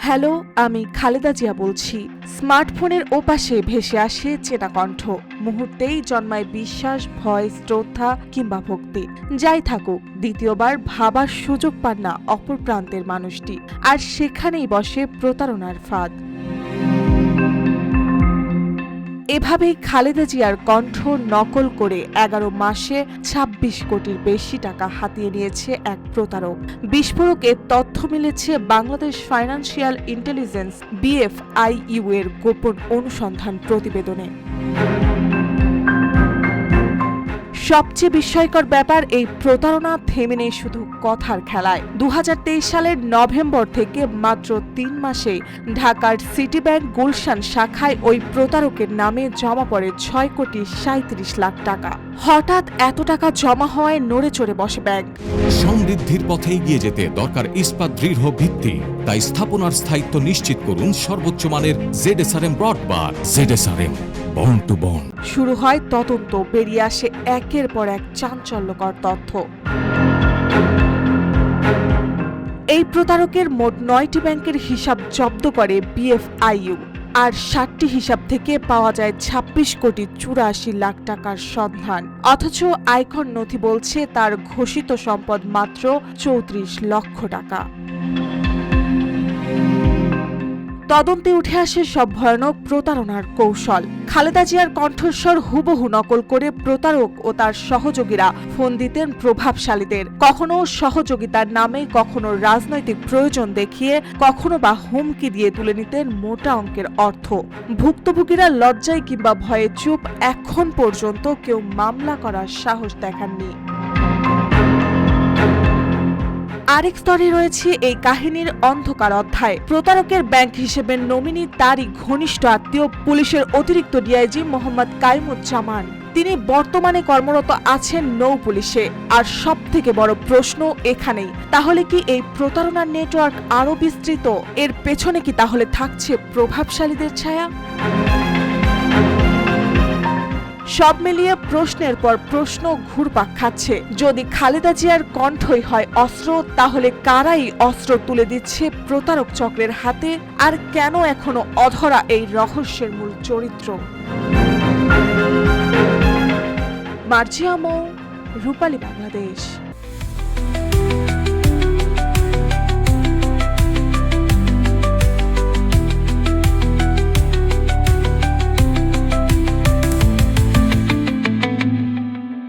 Hello, আমি খালেদা জিয়া বলছি। স্মার্টফোনের ওপাশে ভেসে আসে চেনা কণ্ঠ। মুহূর্তেই জন্মায় বিশ্বাস, ভয়, শ্রদ্ধা কিংবা ভক্তি। যাই থাকুক, দ্বিতীয়বার ভাবার সুযোগ পান না অপর প্রান্তের মানুষটি, আর সেখানেই বসে প্রতারণার ফাঁদ। এভাবেই খালেদা জিয়ার কণ্ঠ নকল করে ১১ মাসে ২৬ কোটির বেশি টাকা হাতিয়ে নিয়েছে এক প্রতারক। বিস্ফোরক এ তথ্য মিলেছে বাংলাদেশ ফাইন্যান্সিয়াল ইন্টেলিজেন্স BFIU এর গোপন অনুসন্ধান প্রতিবেদনে। সবচেয়ে বিস্ময়কর ব্যাপার, এই প্রতারণা থেমে নেই শুধু কথার খেলায়। ২০২৩ সালের নভেম্বর থেকে মাত্র ৩ মাসেই ঢাকার সিটি ব্যাংক গুলশান শাখায় ওই প্রতারকের নামে জমা পড়ে ৬,৩৭,০০,০০০ টাকা। হঠাৎ এত টাকা জমা হওয়ায় নড়ে চড়ে বসে ব্যাংক। সমৃদ্ধির পথে এগিয়ে যেতে দরকার ইস্পাত দৃঢ় ভিত্তি। তাই স্থাপনার স্থায়িত্ব নিশ্চিত করুন সর্বোচ্চ মানের ZSRM ব্রডবার। ZSRM bond to bond. শুরু হয় তদন্ত, বেরিয়ে আসে একের পর এক চাঞ্চল্যকর তথ্য। এই প্রতারকের মোট ৯টি ব্যাংকের হিসাব জব্দ করে BFIU, আর ৬০টি হিসাব থেকে পাওয়া যায় ২৬,৮৪,০০,০০০ টাকার সন্ধান। অথচ আয়কর নথি বলছে তার ঘোষিত সম্পদ মাত্র ৩৪ লক্ষ টাকা। তদন্তে উঠে আসে সব ভয়ানক প্রতারণার কৌশল। খালেদা জিয়ার কণ্ঠস্বর হুবহু নকল করে প্রতারক ও তার সহযোগীরা ফোন দিতেন প্রভাবশালীদের। কখনো সহযোগিতার নামে, কখনো রাজনৈতিক প্রয়োজন দেখিয়ে, কখনো বা হুমকি দিয়ে তুলে নিতেন মোটা অঙ্কের অর্থ। ভুক্তভোগীরা লজ্জায় কিংবা ভয়ে চুপ। এখন পর্যন্ত কেউ মামলা করার সাহস দেখাননি। আরেক স্তরে রয়েছে এই কাহিনীর অন্ধকার অধ্যায়। প্রতারকের ব্যাংক হিসেবে নমিনি তারই ঘনিষ্ঠ আত্মীয় পুলিশের অতিরিক্ত DIG মোহাম্মদ কাইমুজ্জামান। তিনি বর্তমানে কর্মরত আছেন নৌ পুলিশে। আর সব থেকে বড় প্রশ্ন এখানেই, তাহলে কি এই প্রতারণার নেটওয়ার্ক আরো বিস্তৃত? এর পেছনে কি তাহলে থাকছে প্রভাবশালীদের ছায়া? সব মিলিয়ে প্রশ্নের পর প্রশ্ন ঘুরপাক খাচ্ছে। যদি খালেদা জিয়ার কণ্ঠই হয় অস্ত্র, তাহলে কারাই অস্ত্র তুলে দিচ্ছে প্রতারক চক্রের হাতে? আর কেন এখনো অধরা এই রহস্যের মূল চরিত্র? মার্জিয়া মৌ, রূপালী বাংলাদেশ।